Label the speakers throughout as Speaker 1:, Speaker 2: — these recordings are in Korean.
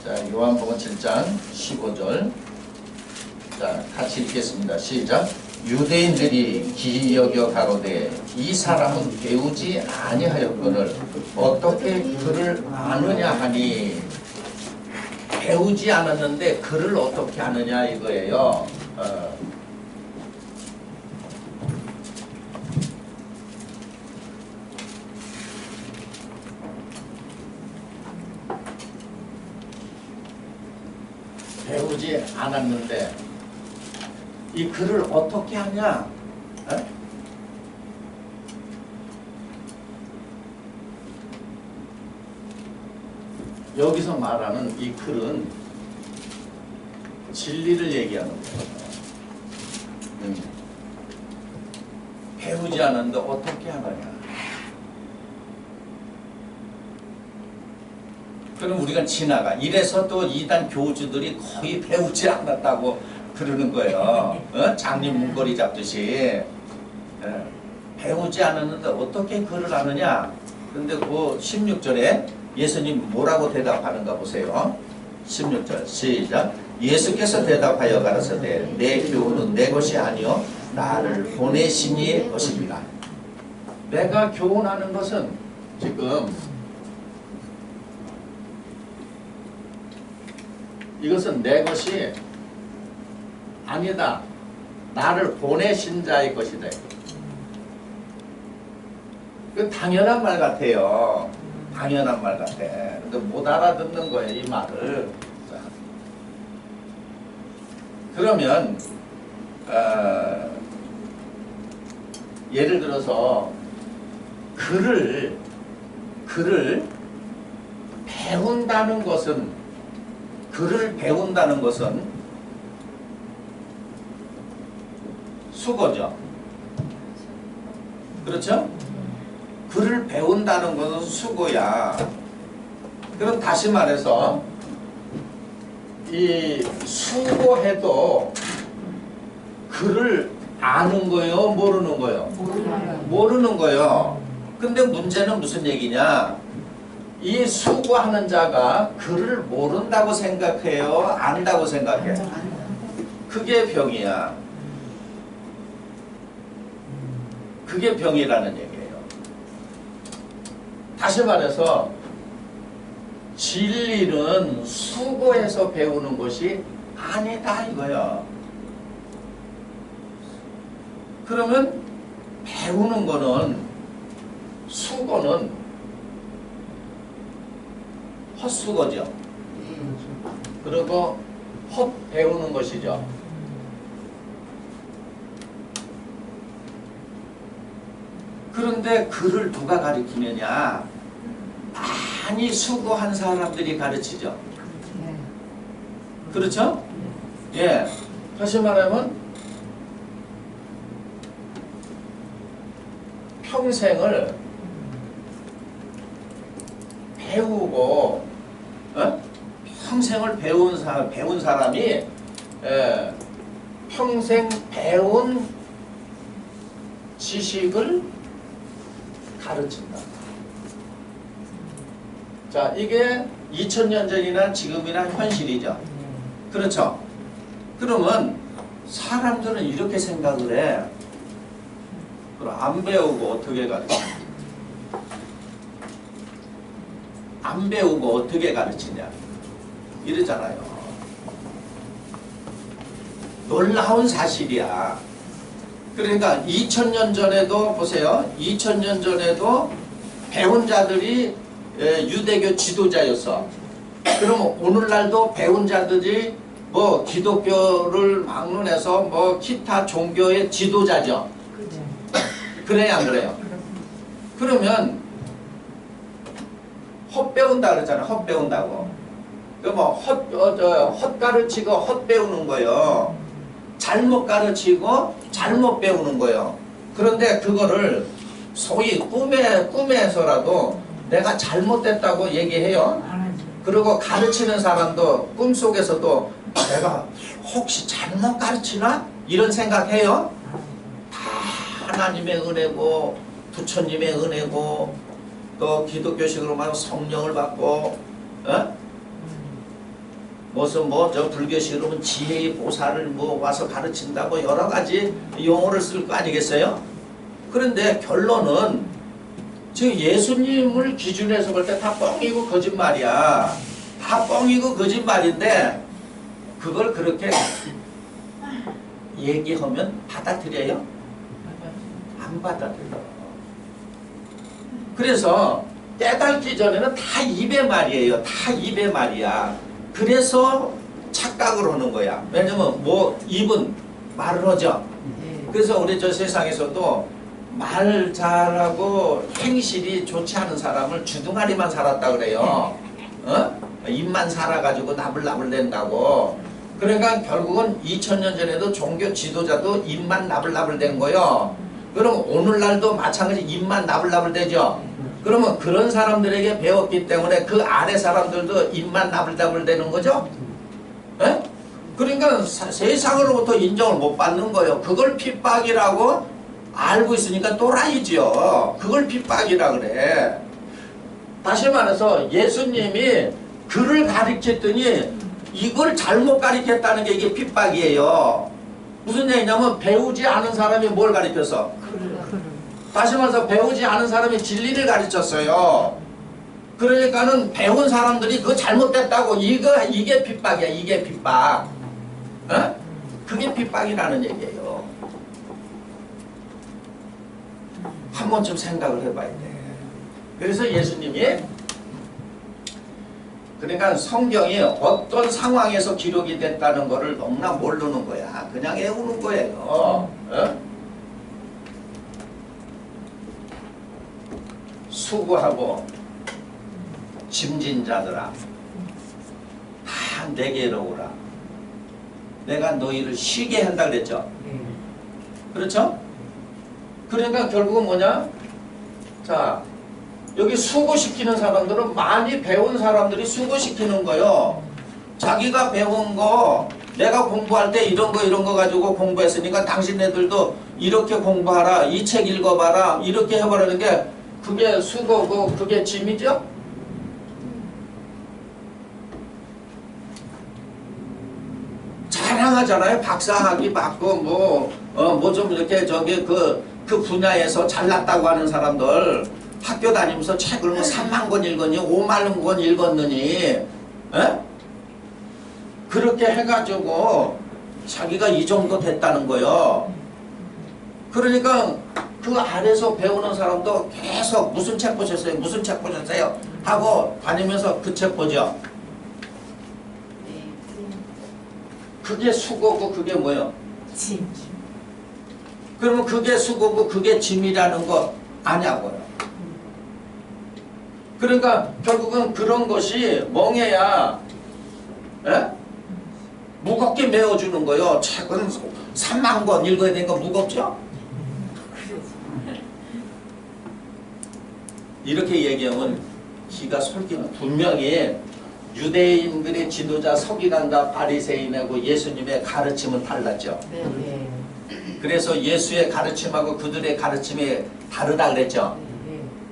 Speaker 1: 자, 요한복음 7장 15절. 자, 같이 읽겠습니다. 시작. 유대인들이 기여겨 가로되 이 사람은 배우지 아니하였거늘 어떻게 그를 아느냐 하니, 배우지 않았는데 그를 어떻게 아느냐 이거예요. 배우지 않았는데 이 글을 어떻게 하냐? 에? 여기서 말하는 이 글은 진리를 얘기하는 거예요. 배우지 않았는데 어떻게 하느냐? 그럼 우리가 지나가. 이래서 또 이단 교주들이 거의 배우지 않았다고 그러는 거예요. 장님 문고리 잡듯이. 배우지 않았는데 어떻게 글을 아느냐? 그런데 그 16절에 예수님 뭐라고 대답하는가 보세요. 16절 시작. 예수께서 대답하여 가라사대 내 교훈은 내 것이 아니요 나를 보내신 이의 것입니다. 내가 교훈하는 것은 지금 이것은 내 것이 아니다. 나를 보내신 자의 것이다. 그 당연한 말 같아요. 당연한 말 같아. 근데 못 알아듣는 거예요, 이 말을. 자. 그러면 예를 들어서 글을 배운다는 것은 수고죠. 그렇죠? 글을 배운다는 것은 수고야. 그럼 다시 말해서 이 수고해도 글을 아는 거예요? 모르는 거예요? 모르는 거예요. 근데 문제는 무슨 얘기냐? 이 수고하는 자가 글을 모른다고 생각해요? 안다고 생각해? 그게 병이야. 그게 병이라는 얘기예요. 다시 말해서 진리는 수고해서 배우는 것이 아니다 이거야. 그러면 배우는 거는, 수고는 헛수고죠. 그리고 헛 배우는 것이죠. 그런데 글을 누가 가르치느냐? 많이 수고한 사람들이 가르치죠. 그렇죠? 예. 다시 말하면 평생을 배우고, 평생을 배운 사람이 평생 배운 지식을 가르친다. 자, 이게 2000년 전이나 지금이나 현실이죠. 그렇죠? 그러면 사람들은 이렇게 생각을 해. 그럼 안 배우고 어떻게 가르치냐? 안 배우고 어떻게 가르치냐? 이러잖아요. 놀라운 사실이야. 그러니까 2000년 전에도 보세요. 2000년 전에도 배운 자들이 유대교 지도자였어. 그럼 오늘날도 배운 자들이 뭐 기독교를 막론해서 뭐 기타 종교의 지도자죠. 그래야 안 그래요? 그러면 헛배운다 그러잖아. 헛배운다고. 그 뭐 헛 가르치고 헛 배우는 거예요. 잘못 가르치고 잘못 배우는 거예요. 그런데 그거를 소위 꿈에서라도 내가 잘못됐다고 얘기해요. 그리고 가르치는 사람도 꿈속에서도 내가 혹시 잘못 가르치나? 이런 생각해요. 다 하나님의 은혜고 부처님의 은혜고 또 기독교식으로 말하면 성령을 받고 무슨 뭐 저 불교식으로는 지혜의 보살을 뭐 와서 가르친다고 여러 가지 용어를 쓸 거 아니겠어요? 그런데 결론은 지금 예수님을 기준해서 볼 때 다 뻥이고 거짓말이야. 다 뻥이고 거짓말인데 그걸 그렇게 얘기하면 받아들여요? 안 받아들여. 그래서 깨닫기 전에는 다 입의 말이에요. 다 입의 말이야. 그래서 착각을 하는 거야. 왜냐면 뭐 입은 말을 하죠. 그래서 우리 저 세상에서도 말 잘하고 행실이 좋지 않은 사람을 주둥아리만 살았다 그래요. 입만 살아가지고 나불나불 된다고. 그러니까 결국은 2000년 전에도 종교 지도자도 입만 나불나불 된 거요. 그럼 오늘날도 마찬가지 입만 나불나불 되죠. 그러면 그런 사람들에게 배웠기 때문에 그 아래 사람들도 입만 나불나불 되는 거죠. 에? 그러니까 세상으로부터 인정을 못 받는 거예요. 그걸 핍박이라고 알고 있으니까 또라이죠. 그걸 핍박이라 그래. 다시 말해서 예수님이 글을 가르쳤더니 이걸 잘못 가르쳤다는 게 이게 핍박이에요. 무슨 얘기냐면 배우지 않은 사람이 뭘 가르쳤어? 다시 말해서 배우지 않은 사람이 진리를 가르쳤어요. 그러니까는 배운 사람들이 그거 잘못됐다고 이게 핍박이야. 이게 핍박. 어? 그게 핍박이라는 얘기예요. 한 번쯤 생각을 해봐야 돼. 그래서 예수님이 그러니까 성경이 어떤 상황에서 기록이 됐다는 것을 너무나 모르는 거야. 그냥 외우는 거예요. 어? 수고하고 짐진 자들아 다 내게로 오라. 내가 너희를 쉬게 한다 그랬죠. 그렇죠? 그러니까 결국은 뭐냐? 자, 여기 수고시키는 사람들은 많이 배운 사람들이 수고시키는 거요. 자기가 배운 거 내가 공부할 때 이런 거 가지고 공부했으니까 당신네들도 이렇게 공부하라. 이 책 읽어봐라. 이렇게 해보라는 게 그게 수고고 그게 짐이죠? 자랑하잖아요. 박사학위 받고 뭐 좀 이렇게 저기 그 분야에서 잘났다고 하는 사람들 학교 다니면서 책을 뭐 3만 권 읽었니 5만 권 읽었느니 에? 그렇게 해가지고 자기가 이 정도 됐다는 거요. 그러니까 그 아래서 배우는 사람도 계속 무슨 책 보셨어요? 무슨 책 보셨어요? 하고 다니면서 그 책 보죠. 그게 수고고 그게 뭐예요?
Speaker 2: 짐.
Speaker 1: 그러면 그게 수고고 그게 짐이라는 거 아냐고요. 그러니까 결국은 그런 것이 멍해야 에? 무겁게 메워주는 거요. 책은 3만 권 읽어야 되니까 무겁죠? 이렇게 얘기하면 기가 솔깃. 분명히 유대인들의 지도자 서기관과 바리새인하고 예수님의 가르침은 달랐죠.
Speaker 2: 네.
Speaker 1: 그래서 예수의 가르침하고 그들의 가르침이 다르다 그랬죠.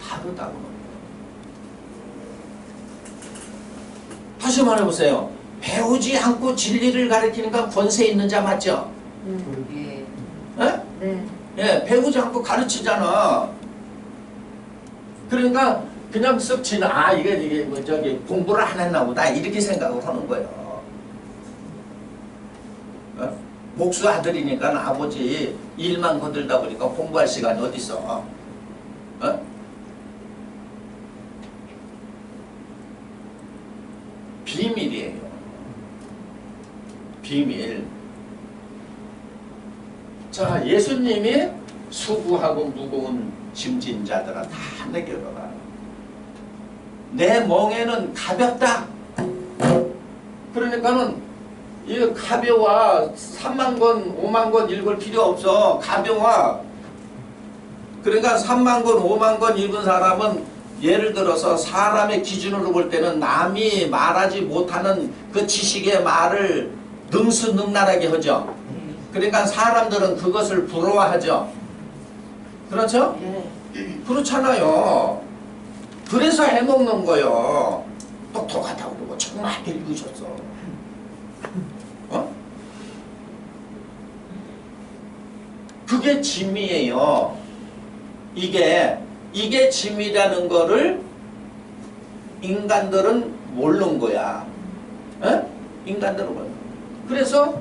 Speaker 1: 다르다고. 다시 말해보세요. 배우지 않고 진리를 가르치는 건 권세 있는 자 맞죠?
Speaker 2: 네.
Speaker 1: 네. 예, 배우지 않고 가르치잖아. 그러니까 그냥 쓱 지나 이게 뭐 저기 공부를 안 했나 보다 이렇게 생각을 하는 거예요. 목수 아들이니까 아버지 일만 거들다 보니까 공부할 시간이 어디 있어? 비밀이에요. 비밀. 자, 예수님이 수고하고 무거운 짐진 자들아 다 내게로 와. 내 멍에는 가볍다. 그러니까는 이 가벼워. 3만 권, 5만 권 읽을 필요 없어. 가벼워. 그러니까 3만 권, 5만 권 읽은 사람은 예를 들어서 사람의 기준으로 볼 때는 남이 말하지 못하는 그 지식의 말을 능수능란하게 하죠. 그러니까 사람들은 그것을 부러워하죠. 그렇죠? 그렇잖아요. 그래서 해먹는 거요. 똑똑하다고 그러고 정말 읽으셨어. 어? 그게 짐이에요. 이게 짐이라는 거를 인간들은 모르는 거야. 어? 인간들은 몰라. 그래서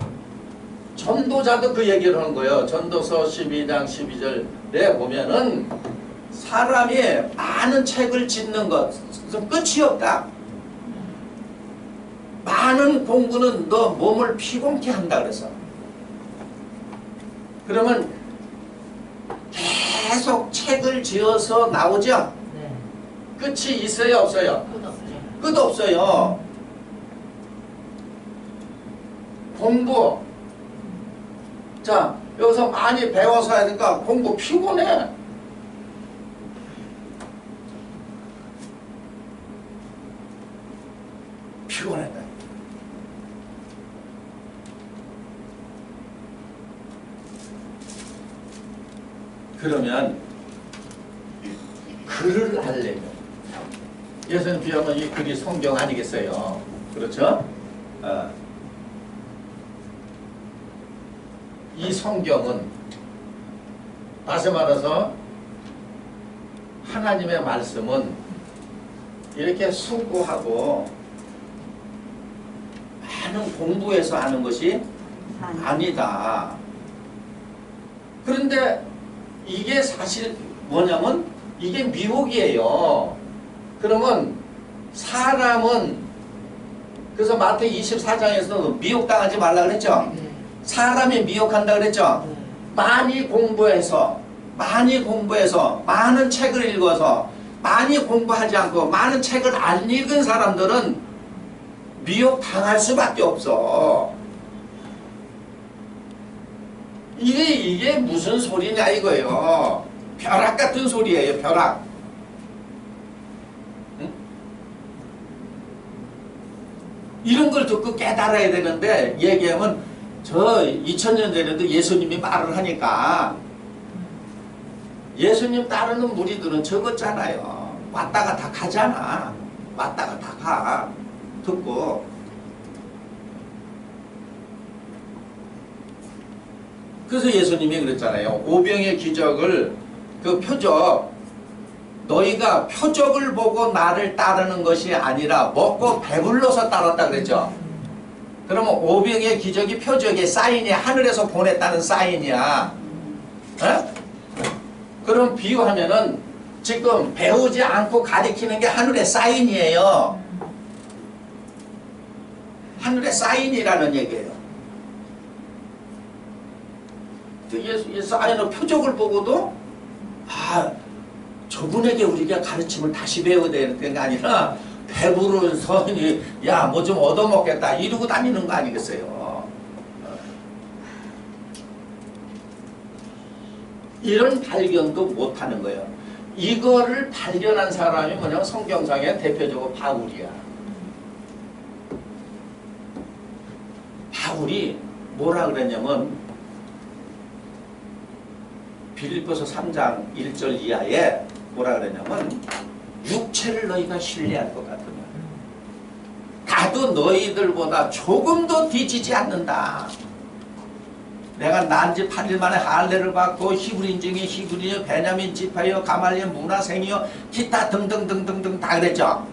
Speaker 1: 전도자도 그 얘기를 하는 거예요. 전도서 12장 12절에 보면은 사람이 많은 책을 짓는 것 끝이 없다. 많은 공부는 너 몸을 피곤케 한다 그래서. 그러면 계속 책을 지어서 나오죠?
Speaker 2: 네.
Speaker 1: 끝이 있어요 없어요?
Speaker 2: 끝 없죠.
Speaker 1: 끝 없어요. 공부. 자, 여기서 많이 배워서 해야 되니까 공부 피곤해. 피곤했다. 그러면 글을 하려면 예수님 비하면 이 글이 성경 아니겠어요? 그렇죠? 이 성경은 다시 말해서 하나님의 말씀은 이렇게 수고하고 많은 공부해서 하는 것이 아니다. 그런데 이게 사실 뭐냐면 이게 미혹이에요. 그러면 사람은 그래서 마태복음 24장에서도 미혹당하지 말라 그랬죠.
Speaker 2: 네.
Speaker 1: 사람이 미혹한다 그랬죠.
Speaker 2: 네.
Speaker 1: 많이 공부해서 많은 책을 읽어서 많이 공부하지 않고 많은 책을 안 읽은 사람들은 미혹당할 수밖에 없어. 이게 무슨 소리냐 이거예요. 벼락 같은 소리예요. 벼락. 응? 이런 걸 듣고 깨달아야 되는데 얘기하면 저 2000년 전에도 예수님이 말을 하니까 예수님 따르는 무리들은 적었잖아요. 왔다가 다 가잖아. 왔다가 다 가. 듣고 그래서 예수님이 그랬잖아요. 오병의 기적을 그 표적 너희가 표적을 보고 나를 따르는 것이 아니라 먹고 배불러서 따랐다 그랬죠. 그러면 오병의 기적이 표적의 사인이 하늘에서 보냈다는 사인이야. 에? 그럼 비유하면은 지금 배우지 않고 가리키는 게 하늘의 사인이에요. 하늘의 사인이라는 얘기예요. 이 사인의 표적을 보고도 저분에게 우리가 가르침을 다시 배워야 되는 게 아니라 배부른 서인이 야 뭐 좀 얻어먹겠다 이러고 다니는 거 아니겠어요. 이런 발견도 못하는 거예요. 이거를 발견한 사람이 뭐냐면 성경상에 대표적으로 바울이야. 바울이 뭐라 그랬냐면 빌립보서 3장 1절 이하에 뭐라 그랬냐면 육체를 너희가 신뢰할 것 같으면 나도 너희들보다 조금도 뒤지지 않는다. 내가 난지 8일 만에 할례를 받고 히브리인 중에 히브리여 베냐민 지파여 가말리엘 문하생이여 기타 등등등등등 다 그랬죠.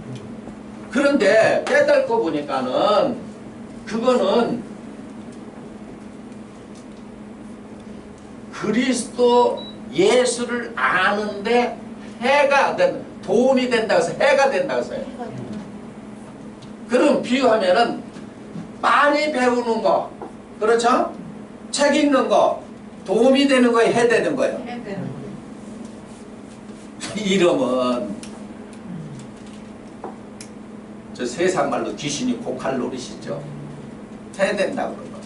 Speaker 1: 그런데 깨닫고 보니까는 그거는 그리스도 예수를 아는데 도움이 된다고 해서 해가 된다고 해서요. 그럼 비유하면은 많이 배우는 거, 그렇죠? 책 읽는 거 도움이 되는 거에 해되는 거예요. 이러면 저 세상 말로 귀신이 고칼 노리시죠. 해된다고 그런 거.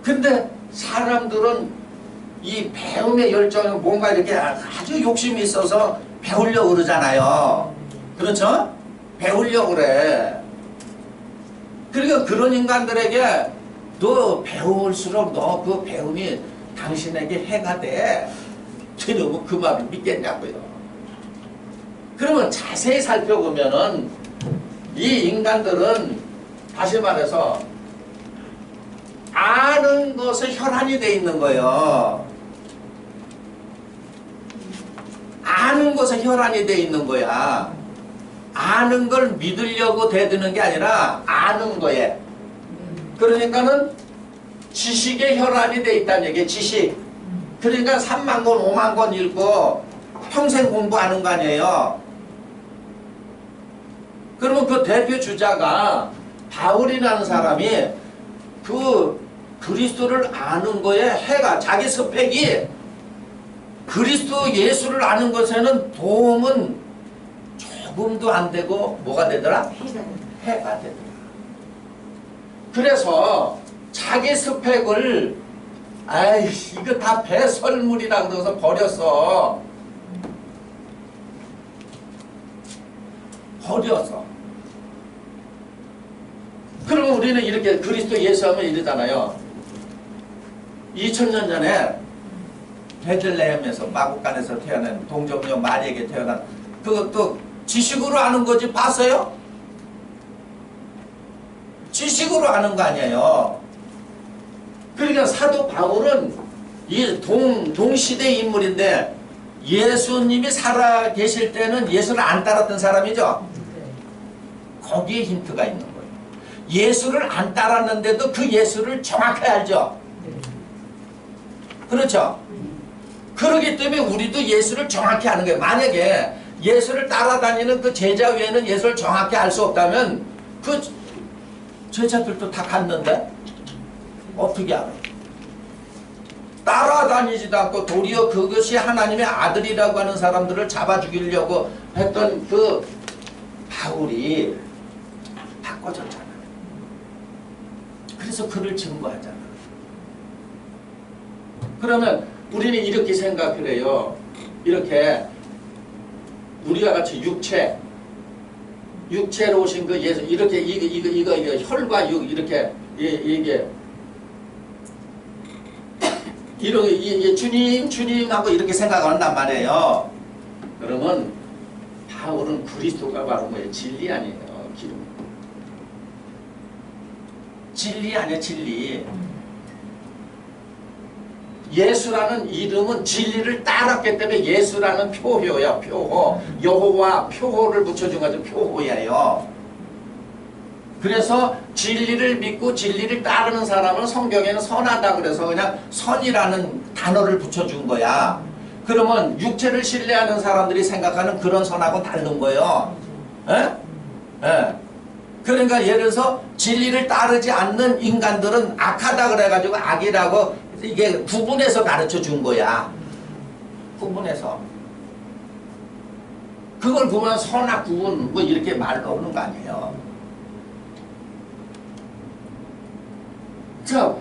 Speaker 1: 근데 사람들은 이 배움의 열정이 뭔가 이렇게 아주 욕심이 있어서 배우려고 그러잖아요. 그렇죠? 배우려고 그래. 그러니까 그런 인간들에게 너 배울수록 너 그 배움이 당신에게 해가 돼. 저놈은 그 말을 믿겠냐고요. 그러면 그러면 자세히 살펴보면은 이 인간들은 다시 말해서 아는 것에 혈안이 돼 있는 거예요. 아는 것에 혈안이 돼 있는 거야. 아는 걸 믿으려고 대드는 게 아니라 아는 거에. 그러니까는 지식의 혈안이 돼 있다는 얘기예요. 지식. 그러니까 3만 권, 5만 권 읽고 평생 공부하는 거 아니에요. 그러면 그 대표 주자가 바울이라는 사람이 그 그리스도를 아는 거에 해가 자기 스펙이 그리스도 예수를 아는 것에는 도움은 조금도 안 되고 뭐가 되더라? 해가 되더라. 그래서 자기 스펙을 아이 이거 다 배설물이라 그래서 버렸어. 그러면 우리는 이렇게 그리스도 예수 하면 이러잖아요. 2000년 전에 베들레헴에서 마구간에서 태어난 동정녀 마리에게 태어난 그것도 지식으로 아는 거지 봤어요? 지식으로 아는 거 아니에요. 그러니까 사도 바울은 이 동시대 인물인데 예수님이 살아 계실 때는 예수를 안 따랐던 사람이죠. 거기에 힌트가 있는 거예요. 예수를 안 따랐는데도 그 예수를 정확히 알죠. 그렇죠. 그렇기 때문에 우리도 예수를 정확히 아는 거예요. 만약에 예수를 따라다니는 그 제자 외에는 예수를 정확히 알 수 없다면 그 제자들도 다 갔는데 어떻게 알아요? 따라다니지도 않고 도리어 그것이 하나님의 아들이라고 하는 사람들을 잡아 죽이려고 했던 그 바울이 바꿔졌잖아. 그래서 그를 증거하잖아. 그러면 우리는 이렇게 생각을 해요. 이렇게 우리와 같이 육체로 오신 그 예수 이렇게 이거 혈과 육 이렇게 이게 이렇게 주님 하고 이렇게 생각한단 말이에요. 그러면 바울은 그리스도가 바로 뭐예요? 진리 아니에요. 기름. 진리 아니야 진리. 예수라는 이름은 진리를 따랐기 때문에 예수라는 표효야. 표호. 여호와 표호를 붙여준 거죠. 표호예요. 그래서 진리를 믿고 진리를 따르는 사람은 성경에는 선하다 그래서 그냥 선이라는 단어를 붙여준 거야. 그러면 육체를 신뢰하는 사람들이 생각하는 그런 선하고는 다른 거예요. 에? 에. 그러니까 예를 들어서 진리를 따르지 않는 인간들은 악하다 그래가지고 악이라고 이게 구분해서 가르쳐 준 거야. 구분해서. 그걸 보면 선악 구분 뭐 이렇게 말 나오는 거 아니에요. 저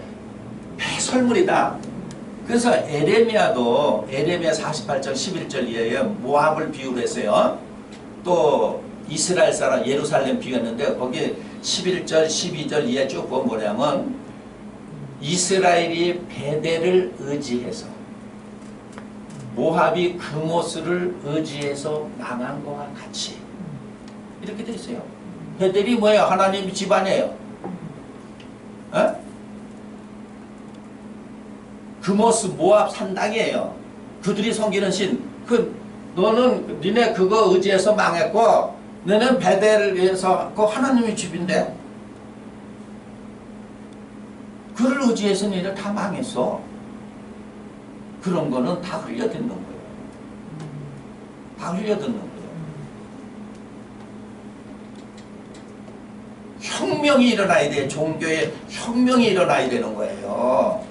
Speaker 1: 배설물이다. 그래서 에레미야도 에레미야 48장 11절 이하에 모압을 비유를 했어요. 또 이스라엘 사람 예루살렘 비유했는데 거기 11절 12절 이하에 쭉 보면 뭐냐면 이스라엘이 베델을 의지해서 모압이 그모스를 의지해서 망한 것과 같이 이렇게 돼 있어요. 베델이 뭐예요? 하나님 집안이에요. 어? 그모스 모압 산당이에요. 그들이 섬기는 신. 너는 니네 그거 의지해서 망했고 너는 베델을 위해서 그 하나님의 집인데 그를 의지해서 니네 다 망했어. 그런 거는 다 흘려듣는 거예요. 다 흘려듣는 거예요. 혁명이 일어나야 돼. 종교에 혁명이 일어나야 되는 거예요.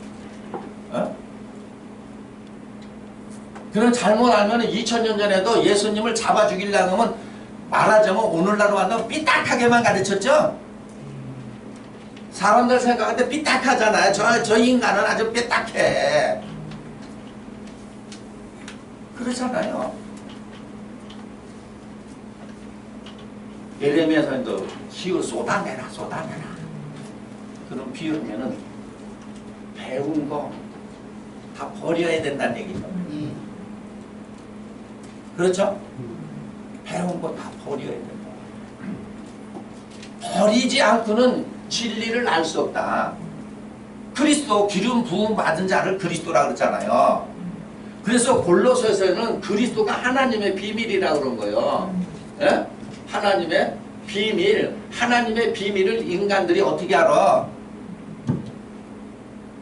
Speaker 1: 어? 그런 잘못 알면 2000년 전에도 예수님을 잡아 죽이려고 하면 말하자면 오늘날로 만나면 삐딱하게만 가르쳤죠? 사람들 생각할 때 삐딱하잖아요. 저 인간은 아주 삐딱해. 그렇잖아요. 예레미야서도 기후 쏟아내라. 그런 비유하면은 배운 거 다 버려야 된다는 얘기죠. 그렇죠? 배운 거 다 버려야 된다. 버리지 않고는 진리를 알 수 없다. 그리스도 기름 부음 받은 자를 그리스도라 그랬잖아요. 그래서 골로새서에는 그리스도가 하나님의 비밀이라 그런 거예요. 예? 하나님의 비밀, 하나님의 비밀을 인간들이 어떻게 알아?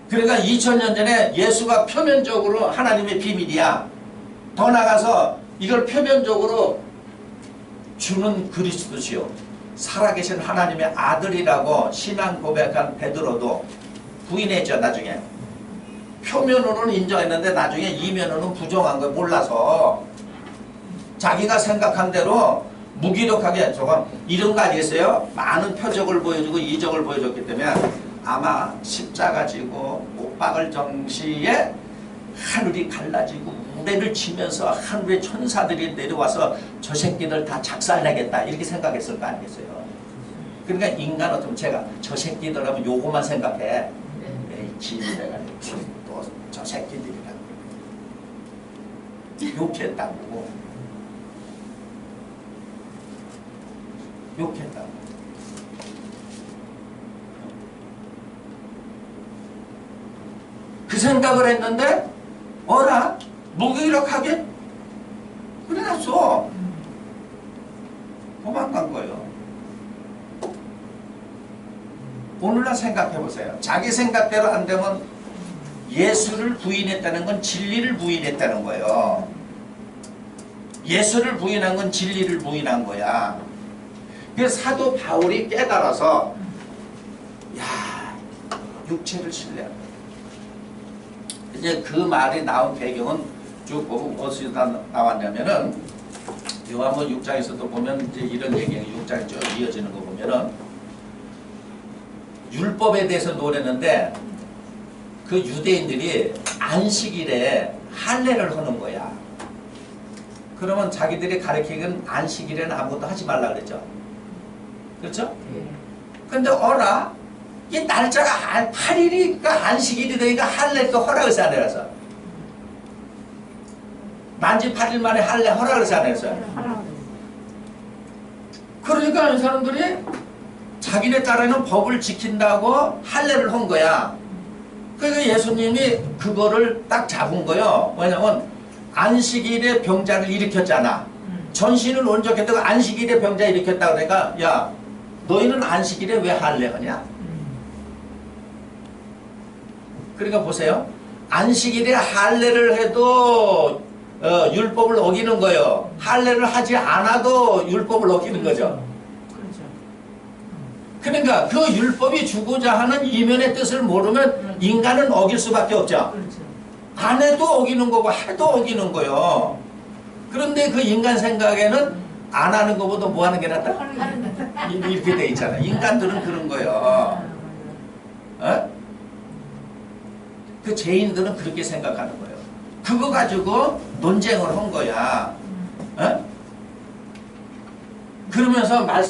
Speaker 1: 그러니까 2000년 전에 예수가 표면적으로 하나님의 비밀이야. 더 나가서 이걸 표면적으로 주는 그리스도시요, 살아계신 하나님의 아들이라고 신앙 고백한 베드로도 부인했죠. 나중에 표면으로는 인정했는데 나중에 이면으로는 부정한 걸 몰라서 자기가 생각한 대로 무기력하게, 저건 이런 거 아니겠어요? 많은 표적을 보여주고 이적을 보여줬기 때문에 아마 십자가 지고 못 박을 정시에 하늘이 갈라지고 무대를 치면서 하늘의 천사들이 내려와서 저 새끼들 다 작살내겠다 이렇게 생각했을 거 아니겠어요? 그러니까 인간 어쩌면 제가 저 새끼들 하면 요거만 생각해. 에이 지인들가 또 저 새끼들이라고 욕했다고. 욕했다고. 그 생각을 했는데 어라? 무기력하게 그래놨어. 도망간 거예요. 오늘날 생각해보세요. 자기 생각대로 안 되면 예수를 부인했다는 건 진리를 부인했다는 거예요. 예수를 부인한 건 진리를 부인한 거야. 그래서 사도 바울이 깨달아서 야, 육체를 신뢰한다. 이제 그 말이 나온 배경은 쭉 보면 어디서 나왔냐면은 요한복음 6장에서도 보면 이제 이런 얘기가 6장이 쭉 이어지는 거 보면은 율법에 대해서 노래는데 그 유대인들이 안식일에 할례를 하는 거야. 그러면 자기들이 가르치기는 안식일에는 아무것도 하지 말라 그랬죠. 그렇죠? 근데 어라? 이 날짜가 8일이니까 안식일이 되니까 할례도 허락을 안 해서 만지 8일 만에 할례 허락을 안 해서 그러니까 이 사람들이 자기네 딸에는 법을 지킨다고 할례를 한 거야. 그러니까 예수님이 그거를 딱 잡은 거예요. 왜냐면 안식일에 병자를 일으켰잖아. 전신을 온적했다고 안식일에 병자 일으켰다 그러니까 야 너희는 안식일에 왜 할례하냐? 그러니까 보세요. 안식일에 할례를 해도 율법을 어기는 거예요. 할례를 하지 않아도 율법을 어기는 거죠. 그러니까 그 율법이 주고자 하는 이면의 뜻을 모르면 인간은 어길 수밖에 없죠. 안 해도 어기는 거고 해도 어기는 거예요. 그런데 그 인간 생각에는 안 하는 것보다 뭐 하는 게 낫다? 이렇게 돼 있잖아. 인간들은 그런 거예요. 어? 그 죄인들은 그렇게 생각하는 거예요. 그거 가지고 논쟁을 한 거야. 어? 그러면서 말씀